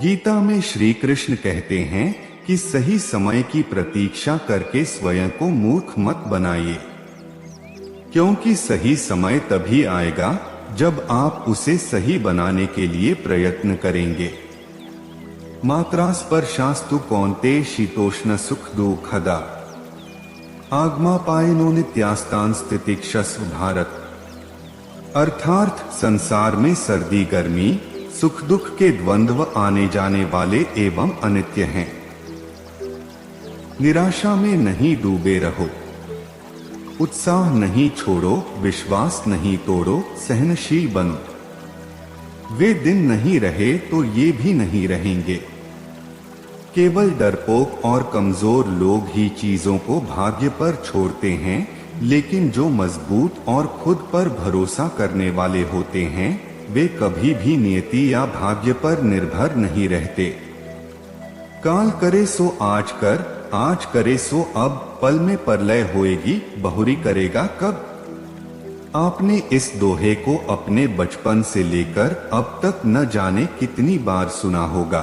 गीता में श्री कृष्ण कहते हैं कि सही समय की प्रतीक्षा करके स्वयं को मूर्ख मत बनाइए, क्योंकि सही समय तभी आएगा जब आप उसे सही बनाने के लिए प्रयत्न करेंगे। मात्रा स्पर्शास्तु कौन्तेय शीतोष्ण सुख दुःखदा आगमापायनो नित्यास्तान स्थितिक्षस्व भारत। अर्थात संसार में सर्दी गर्मी सुख दुख के द्वंद्व आने जाने वाले एवं अनित्य हैं। निराशा में नहीं डूबे रहो, उत्साह नहीं छोड़ो, विश्वास नहीं तोड़ो, सहनशील बनो। वे दिन नहीं रहे तो ये भी नहीं रहेंगे। केवल डरपोक और कमजोर लोग ही चीजों को भाग्य पर छोड़ते हैं, लेकिन जो मजबूत और खुद पर भरोसा करने वाले होते हैं वे कभी भी नियति या भाग्य पर निर्भर नहीं रहते। काल करे सो आज कर, आज करे सो अब, पल में प्रलय होएगी, बहुरी करेगा कब। आपने इस दोहे को अपने बचपन से लेकर अब तक न जाने कितनी बार सुना होगा।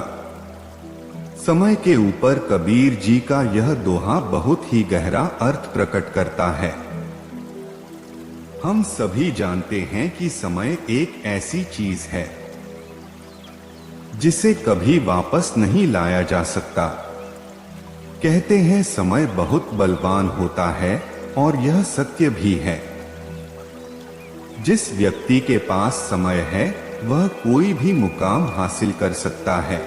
समय के ऊपर कबीर जी का यह दोहा बहुत ही गहरा अर्थ प्रकट करता है। हम सभी जानते हैं कि समय एक ऐसी चीज है जिसे कभी वापस नहीं लाया जा सकता। कहते हैं समय बहुत बलवान होता है और यह सत्य भी है। जिस व्यक्ति के पास समय है वह कोई भी मुकाम हासिल कर सकता है।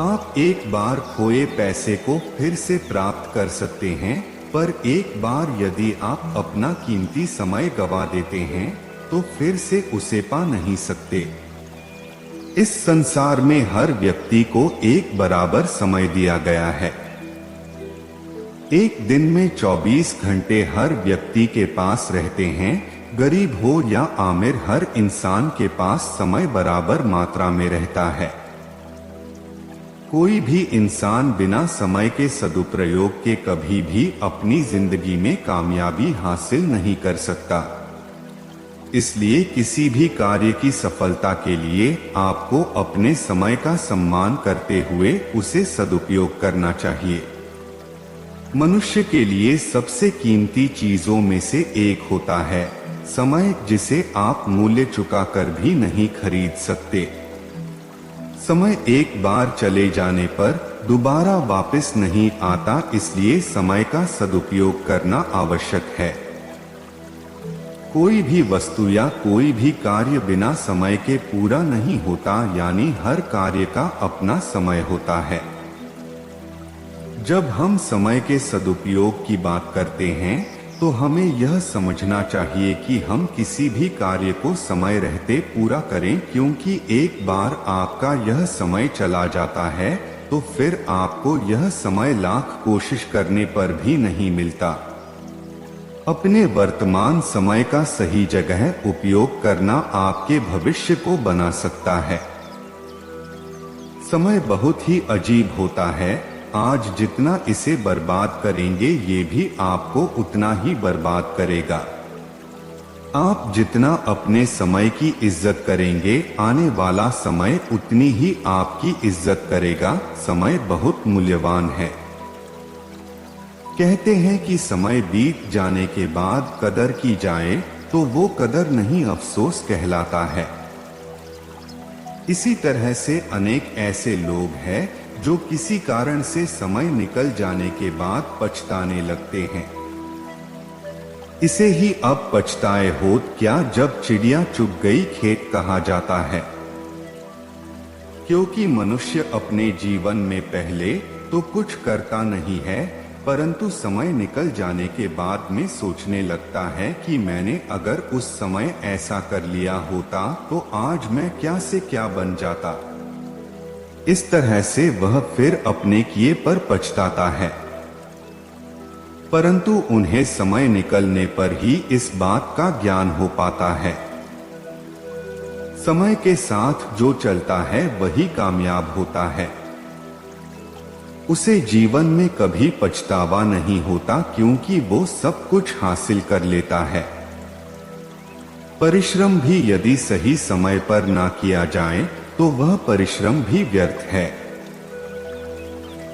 आप एक बार खोए पैसे को फिर से प्राप्त कर सकते हैं, पर एक बार यदि आप अपना कीमती समय गवा देते हैं तो फिर से उसे पा नहीं सकते। इस संसार में हर व्यक्ति को एक बराबर समय दिया गया है। एक दिन में 24 घंटे हर व्यक्ति के पास रहते हैं। गरीब हो या आमिर, हर इंसान के पास समय बराबर मात्रा में रहता है। कोई भी इंसान बिना समय के सदुपयोग के कभी भी अपनी जिंदगी में कामयाबी हासिल नहीं कर सकता। इसलिए किसी भी कार्य की सफलता के लिए आपको अपने समय का सम्मान करते हुए उसे सदुपयोग करना चाहिए। मनुष्य के लिए सबसे कीमती चीजों में से एक होता है समय, जिसे आप मूल्य चुकाकर भी नहीं खरीद सकते। समय एक बार चले जाने पर दोबारा वापस नहीं आता, इसलिए समय का सदुपयोग करना आवश्यक है। कोई भी वस्तु या कोई भी कार्य बिना समय के पूरा नहीं होता, यानी हर कार्य का अपना समय होता है। जब हम समय के सदुपयोग की बात करते हैं तो हमें यह समझना चाहिए कि हम किसी भी कार्य को समय रहते पूरा करें, क्योंकि एक बार आपका यह समय चला जाता है तो फिर आपको यह समय लाख कोशिश करने पर भी नहीं मिलता। अपने वर्तमान समय का सही जगह उपयोग करना आपके भविष्य को बना सकता है। समय बहुत ही अजीब होता है। आज जितना इसे बर्बाद करेंगे ये भी आपको उतना ही बर्बाद करेगा। आप जितना अपने समय की इज्जत करेंगे आने वाला समय उतनी ही आपकी इज्जत करेगा। समय बहुत मूल्यवान है। कहते हैं कि समय बीत जाने के बाद कदर की जाए तो वो कदर नहीं अफसोस कहलाता है। इसी तरह से अनेक ऐसे लोग हैं जो किसी कारण से समय निकल जाने के बाद पछताने लगते हैं। इसे ही अब पछताए होत क्या जब चिड़िया चुग गई खेत कहा जाता है। क्योंकि मनुष्य अपने जीवन में पहले तो कुछ करता नहीं है, परंतु समय निकल जाने के बाद में सोचने लगता है कि मैंने अगर उस समय ऐसा कर लिया होता तो आज मैं क्या से क्या बन जाता। इस तरह से वह फिर अपने किए पर पछताता है। परंतु उन्हें समय निकलने पर ही इस बात का ज्ञान हो पाता है। समय के साथ जो चलता है वही कामयाब होता है। उसे जीवन में कभी पछतावा नहीं होता, क्योंकि वो सब कुछ हासिल कर लेता है। परिश्रम भी यदि सही समय पर ना किया जाए तो वह परिश्रम भी व्यर्थ है।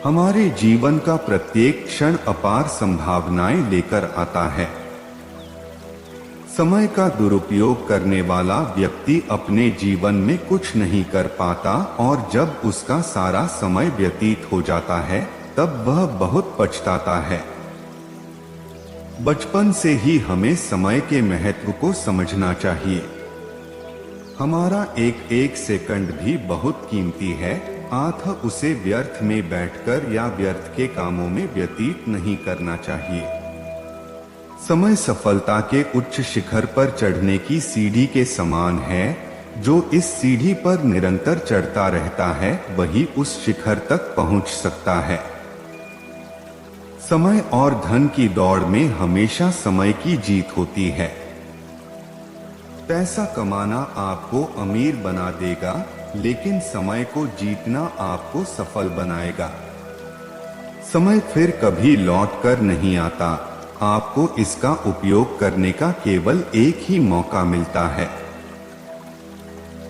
हमारे जीवन का प्रत्येक क्षण अपार संभावनाएं लेकर आता है। समय का दुरुपयोग करने वाला व्यक्ति अपने जीवन में कुछ नहीं कर पाता, और जब उसका सारा समय व्यतीत हो जाता है तब वह बहुत पछताता है। बचपन से ही हमें समय के महत्व को समझना चाहिए। हमारा एक एक सेकंड भी बहुत कीमती है, अतः उसे व्यर्थ में बैठकर या व्यर्थ के कामों में व्यतीत नहीं करना चाहिए। समय सफलता के उच्च शिखर पर चढ़ने की सीढ़ी के समान है। जो इस सीढ़ी पर निरंतर चढ़ता रहता है वही उस शिखर तक पहुंच सकता है। समय और धन की दौड़ में हमेशा समय की जीत होती है। पैसा कमाना आपको अमीर बना देगा, लेकिन समय को जीतना आपको सफल बनाएगा। समय फिर कभी लौट कर नहीं आता, आपको इसका उपयोग करने का केवल एक ही मौका मिलता है।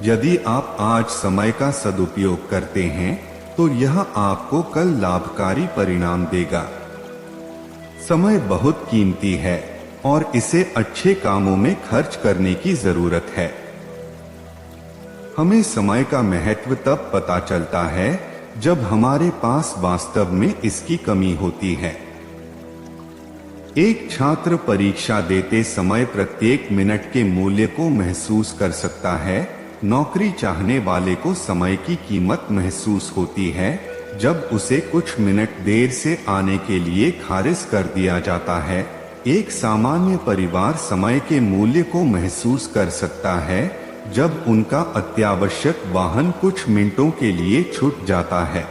यदि आप आज समय का सदुपयोग करते हैं तो यह आपको कल लाभकारी परिणाम देगा। समय बहुत कीमती है और इसे अच्छे कामों में खर्च करने की जरूरत है। हमें समय का महत्व तब पता चलता है जब हमारे पास वास्तव में इसकी कमी होती है। एक छात्र परीक्षा देते समय प्रत्येक मिनट के मूल्य को महसूस कर सकता है। नौकरी चाहने वाले को समय की कीमत महसूस होती है जब उसे कुछ मिनट देर से आने के लिए खारिज कर दिया जाता है। एक सामान्य परिवार समय के मूल्य को महसूस कर सकता है जब उनका अत्यावश्यक वाहन कुछ मिनटों के लिए छूट जाता है।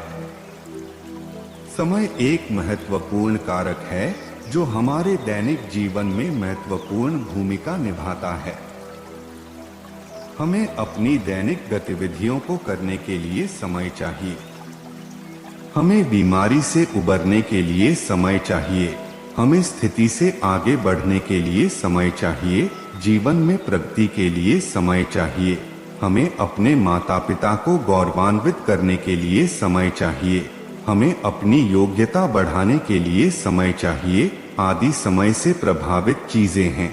समय एक महत्वपूर्ण कारक है जो हमारे दैनिक जीवन में महत्वपूर्ण भूमिका निभाता है। हमें अपनी दैनिक गतिविधियों को करने के लिए समय चाहिए। हमें बीमारी से उबरने के लिए समय चाहिए। हमें स्थिति से आगे बढ़ने के लिए समय चाहिए। जीवन में प्रगति के लिए समय चाहिए। हमें अपने माता पिता को गौरवान्वित करने के लिए समय चाहिए। हमें अपनी योग्यता बढ़ाने के लिए समय चाहिए, आदि समय से प्रभावित चीजें हैं।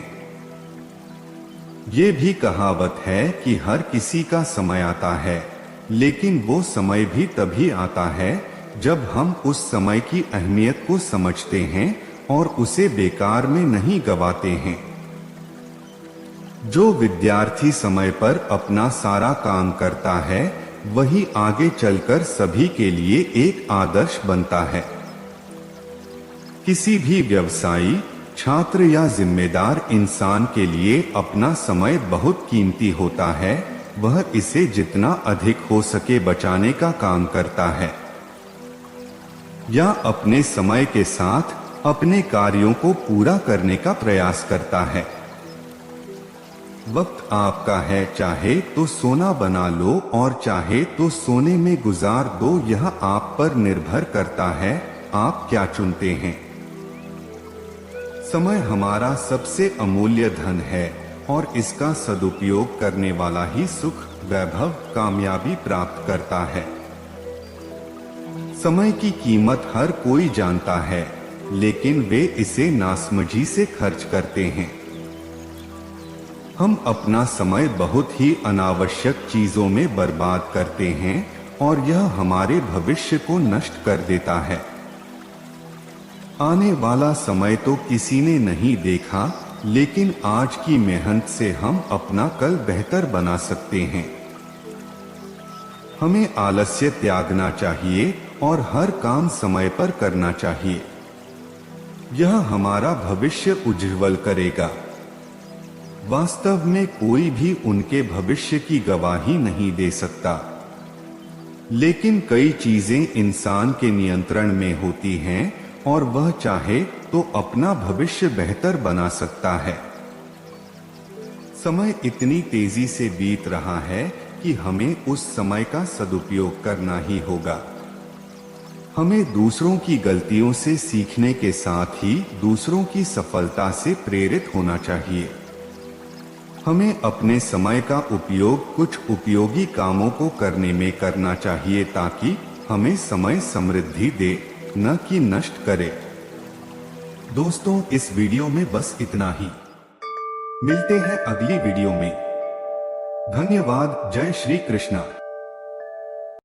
ये भी कहावत है कि हर किसी का समय आता है, लेकिन वो समय भी तभी आता है जब हम उस समय की अहमियत को समझते हैं और उसे बेकार में नहीं गवाते हैं। जो विद्यार्थी समय पर अपना सारा काम करता है वही आगे चलकर सभी के लिए एक आदर्श बनता है। किसी भी व्यवसायी, छात्र या जिम्मेदार इंसान के लिए अपना समय बहुत कीमती होता है। वह इसे जितना अधिक हो सके बचाने का काम करता है या अपने समय के साथ अपने कार्यों को पूरा करने का प्रयास करता है। वक्त आपका है, चाहे तो सोना बना लो और चाहे तो सोने में गुजार दो। यह आप पर निर्भर करता है, आप क्या चुनते हैं। समय हमारा सबसे अमूल्य धन है और इसका सदुपयोग करने वाला ही सुख, वैभव, कामयाबी प्राप्त करता है। समय की कीमत हर कोई जानता है, लेकिन वे इसे नासमझी से खर्च करते हैं। हम अपना समय बहुत ही अनावश्यक चीजों में बर्बाद करते हैं और यह हमारे भविष्य को नष्ट कर देता है। आने वाला समय तो किसी ने नहीं देखा, लेकिन आज की मेहनत से हम अपना कल बेहतर बना सकते हैं। हमें आलस्य त्यागना चाहिए और हर काम समय पर करना चाहिए। यह हमारा भविष्य उज्ज्वल करेगा। वास्तव में कोई भी उनके भविष्य की गवाही नहीं दे सकता, लेकिन कई चीजें इंसान के नियंत्रण में होती हैं और वह चाहे तो अपना भविष्य बेहतर बना सकता है। समय इतनी तेजी से बीत रहा है कि हमें उस समय का सदुपयोग करना ही होगा। हमें दूसरों की गलतियों से सीखने के साथ ही दूसरों की सफलता से प्रेरित होना चाहिए। हमें अपने समय का उपयोग कुछ उपयोगी कामों को करने में करना चाहिए ताकि हमें समय समृद्धि दे, न कि नष्ट करे। दोस्तों, इस वीडियो में बस इतना ही। मिलते हैं अगली वीडियो में। धन्यवाद। जय श्री कृष्णा।